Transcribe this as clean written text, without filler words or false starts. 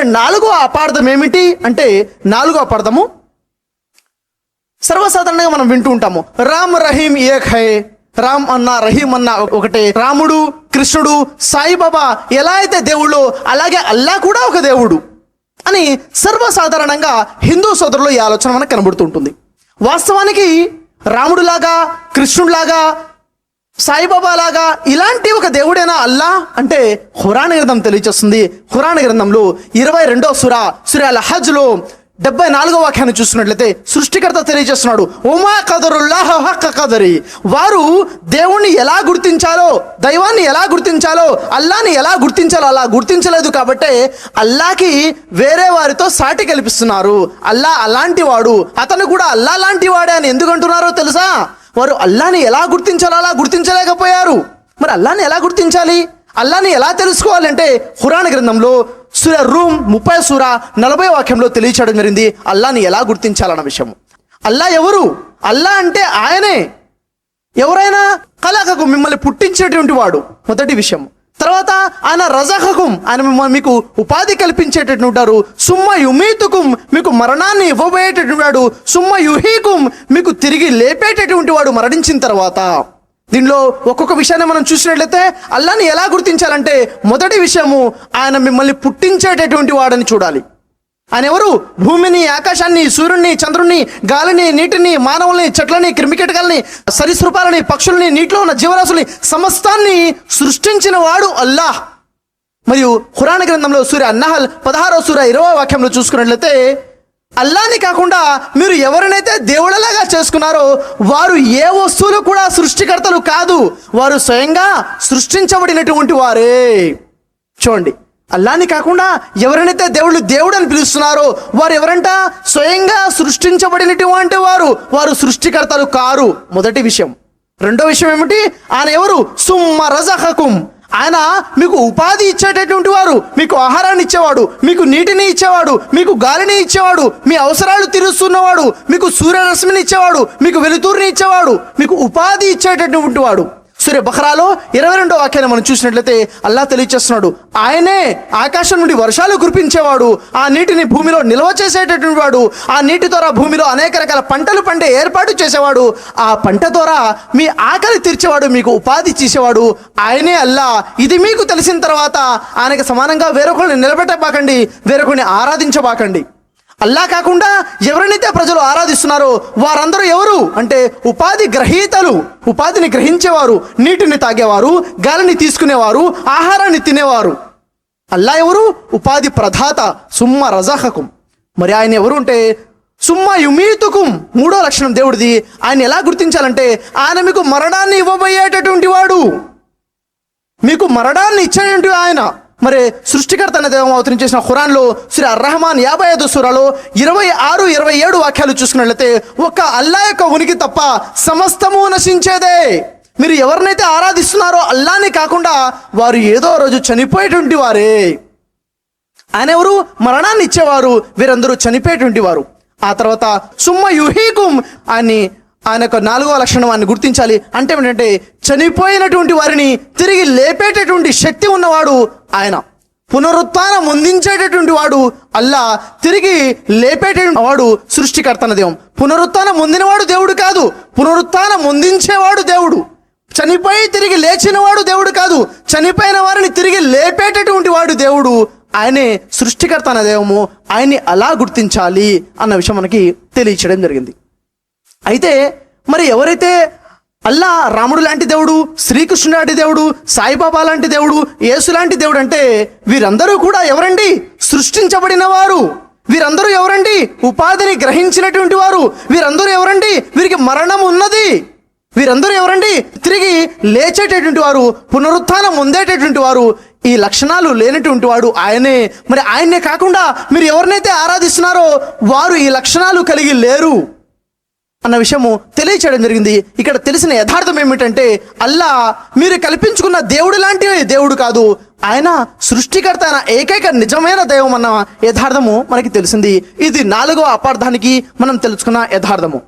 మరి నాలుగో అపార్థం ఏమిటి అంటే, నాలుగో అపార్థము సర్వసాధారణంగా మనం వింటూ ఉంటాము, రామ్ రహీం ఏక్ హై. రామ్ అన్న రహీం అన్న ఒకటే. రాముడు, కృష్ణుడు, సాయిబాబా ఎలా అయితే దేవుళ్ళు అలాగే అల్లా కూడా ఒక దేవుడు అని సర్వసాధారణంగా హిందూ సోదరులు ఈ ఆలోచన మనకు కనబడుతుంటుంది. వాస్తవానికి రాముడులాగా, కృష్ణుడిలాగా, సాయిబాబా లాగా ఇలాంటి ఒక దేవుడైనా అల్లా అంటే ఖురాన్ గ్రంథం తెలియజేస్తుంది. ఖురాన్ గ్రంథంలో 22వ సూరా అల్ హజ్లో 74వ వాక్యాన్ని చూస్తున్నట్లయితే సృష్టికర్త తెలియజేస్తున్నాడు, ఉమా కదరుల్లాహ హక్క కదరి. వారు దేవుణ్ణి ఎలా గుర్తించాలో, దైవాన్ని ఎలా గుర్తించాలో, అల్లాని ఎలా గుర్తించాలో అలా గుర్తించలేదు కాబట్టే అల్లాకి వేరే వారితో సాటి కల్పిస్తున్నారు. అల్లా అలాంటి వాడు, అతను కూడా అల్లా లాంటి వాడే అని ఎందుకు అంటున్నారో తెలుసా? వారు అల్లాని ఎలా గుర్తించాలో అలా గుర్తించలేకపోయారు. మరి అల్లాని ఎలా గుర్తించాలి, అల్లాని ఎలా తెలుసుకోవాలంటే ఖురాన్ గ్రంథంలో సూరా రూమ్ 30 40వ వాక్యంలో తెలియచేయడం జరిగింది అల్లాని ఎలా గుర్తించాలన్న విషయం. అల్లా ఎవరు? అల్లా అంటే ఆయనే. ఎవరైనా కలకకు మిమ్మల్ని పుట్టించేటువంటి వాడు మొదటి విషయం. తర్వాత ఆయన రజహకుం, ఆయన మీకు ఉపాధి కల్పించేటటువంటి ఉంటారు. సుమ్మ యుమీతుకుం, మీకు మరణాన్ని ఇవ్వబోయేటటువంటి వాడు. సుమ్మ యుహీకుం, మీకు తిరిగి లేపేటటువంటి వాడు మరణించిన తర్వాత. దీనిలో ఒక్కొక్క విషయాన్ని మనం చూసినట్లయితే అల్లాని ఎలా గుర్తించాలంటే మొదటి విషయము ఆయన మిమ్మల్ని పుట్టించేటటువంటి వాడని చూడాలి. ఆయన ఎవరు? భూమిని, ఆకాశాన్ని, సూర్యుడిని, చంద్రుడిని, గాలిని, నీటిని, మానవుల్ని, చెట్లని, క్రిమికీటకాలని, సరీసృపాలని, పక్షుల్ని, నీటిలో ఉన్న జీవరాశుల్ని సమస్తాన్ని సృష్టించిన వాడు అల్లాహ్. మరియు ఖురాన్ గ్రంథంలో సూరా అన్నహల్ 16వ సూరా 20వ వాక్యంలో చూసుకున్నట్లయితే అల్లాని కాకుండా మీరు ఎవరినైతే దేవుళ్ళలాగా చేసుకున్నారో వారు ఏ వస్తువులు కూడా సృష్టికర్తలు కాదు, వారు స్వయంగా సృష్టించబడినటువంటి వారే. చూడండి, అల్లాని కాకుండా ఎవరైతే దేవుడు అని పిలుస్తున్నారో వారు ఎవరంట? స్వయంగా సృష్టించబడినటువంటి వారు సృష్టికర్తలు కారు. మొదటి విషయం. రెండో విషయం ఏమిటి? ఆయన ఎవరు? సుమ్మ రజహకుం, ఆయన మీకు ఉపాధి ఇచ్చేటటువంటి వారు, మీకు ఆహారాన్ని ఇచ్చేవాడు, మీకు నీటిని ఇచ్చేవాడు, మీకు గాలిని ఇచ్చేవాడు, మీ అవసరాలు తీరుస్తున్నవాడు, మీకు సూర్యరశ్మిని ఇచ్చేవాడు, మీకు వెలుతురుని ఇచ్చేవాడు, మీకు ఉపాధి ఇచ్చేటటువంటి వాడు. సూర్య బఖరాలో 22వ వాక్యాన్ని మనం చూసినట్లయితే అల్లా తెలియచేస్తున్నాడు, ఆయనే ఆకాశం నుండి వర్షాలు కురిపించేవాడు, ఆ నీటిని భూమిలో నిల్వ చేసేటటువంటి వాడు, ఆ నీటి ద్వారా భూమిలో అనేక రకాల పంటలు పండే ఏర్పాటు చేసేవాడు, ఆ పంట ద్వారా మీ ఆకలి తీర్చేవాడు, మీకు ఉపాధి చేసేవాడు ఆయనే అల్లా. ఇది మీకు తెలిసిన తర్వాత ఆయనకు సమానంగా వేరొకరిని నిలబెట్టబాకండి, వేరొకరిని ఆరాధించబాకండి. అల్లా కాకుండా ఎవరినైతే ప్రజలు ఆరాధిస్తున్నారో వారందరూ ఎవరు అంటే ఉపాధి గ్రహీతలు, ఉపాధిని గ్రహించేవారు, నీటిని తాగేవారు, గాలిని తీసుకునేవారు, ఆహారాన్ని తినేవారు. అల్లా ఎవరు? ఉపాధి ప్రదాత. సుమ్మ రజహకుం. మరి ఆయన ఎవరు అంటే సుమ్మ యుమీతుకుం, మూడో లక్షణం దేవుడిది. ఆయన ఎలా గుర్తించాలంటే ఆయన మీకు మరణాన్ని ఇవ్వబోయేటటువంటి వాడు, మీకు మరణాన్ని ఇచ్చేటువంటి ఆయన. మరి సృష్టికర్త అనే దేవం అవతరించేసిన ఖురాన్లో సూరా అర్-రహమాన్ 55వ సూరాలో 26, 27 వాక్యాలు చూసుకున్నట్లయితే ఒక్క అల్లా యొక్క ఉనికి తప్ప సమస్తము నశించేదే. మీరు ఎవరినైతే ఆరాధిస్తున్నారో అల్లాని కాకుండా వారు ఏదో రోజు చనిపోయేటువంటి వారే. ఆయన ఎవరు? మరణాన్ని ఇచ్చేవారు, వీరందరూ చనిపోయేటువంటి వారు. ఆ తర్వాత సుమ్మ యుహీకుం, ఆయన యొక్క 4వ లక్షణం ఆయన గుర్తించాలి. అంటే ఏంటంటే చనిపోయినటువంటి వారిని తిరిగి లేపేటటువంటి శక్తి ఉన్నవాడు ఆయన. పునరుత్థానం పొందించేటటువంటి వాడు అల్లా, తిరిగి లేపేటటువంటి వాడు సృష్టికర్త అన్న దేవం. పునరుత్థానం పొందినవాడు దేవుడు కాదు, పునరుత్థానం పొందించేవాడు దేవుడు. చనిపోయి తిరిగి లేచినవాడు దేవుడు కాదు, చనిపోయిన వారిని తిరిగి లేపేటటువంటి వాడు దేవుడు. ఆయనే సృష్టికర్త అన్న దేవము. ఆయన్ని అలా గుర్తించాలి అన్న విషయం మనకి తెలియచేయడం జరిగింది. అయితే మరి ఎవరైతే అల్లా రాముడు లాంటి దేవుడు, శ్రీకృష్ణుడు లాంటి దేవుడు, సాయిబాబా లాంటి దేవుడు, యేసు లాంటి దేవుడు అంటే వీరందరూ కూడా ఎవరండి? సృష్టించబడిన వారు. వీరందరూ ఎవరండి? ఉపాధిని గ్రహించినటువంటి వారు. వీరందరూ ఎవరండి? వీరికి మరణం ఉన్నది. వీరందరూ ఎవరండి? తిరిగి లేచేటటువంటి వారు, పునరుత్థానం పొందేటటువంటి వారు. ఈ లక్షణాలు లేనటువంటి వాడు ఆయనే. మరి ఆయన్నే కాకుండా మీరు ఎవరినైతే ఆరాధిస్తున్నారో వారు ఈ లక్షణాలు కలిగి లేరు అన్న విషయము తెలియచేయడం జరిగింది. ఇక్కడ తెలిసిన యథార్థం ఏమిటంటే అల్లా మీరు కల్పించుకున్న దేవుడు లాంటి దేవుడు కాదు, ఆయన సృష్టికర్త అయిన ఏకైక నిజమైన దైవం అన్న యథార్థము మనకి తెలిసింది. ఇది 4వ అపార్థానికి మనం తెలుసుకున్న యథార్థము.